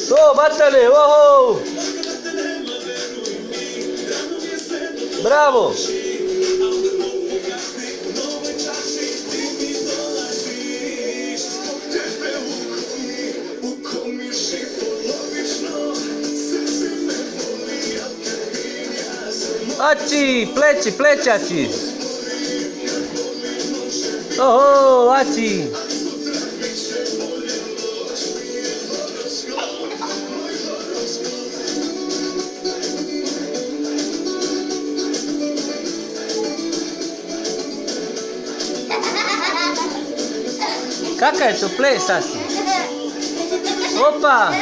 To, batale, oho! Bravo! Aci, pleci, pleciaci! Oho, aci! Kakav je to ples, Asi? Opa!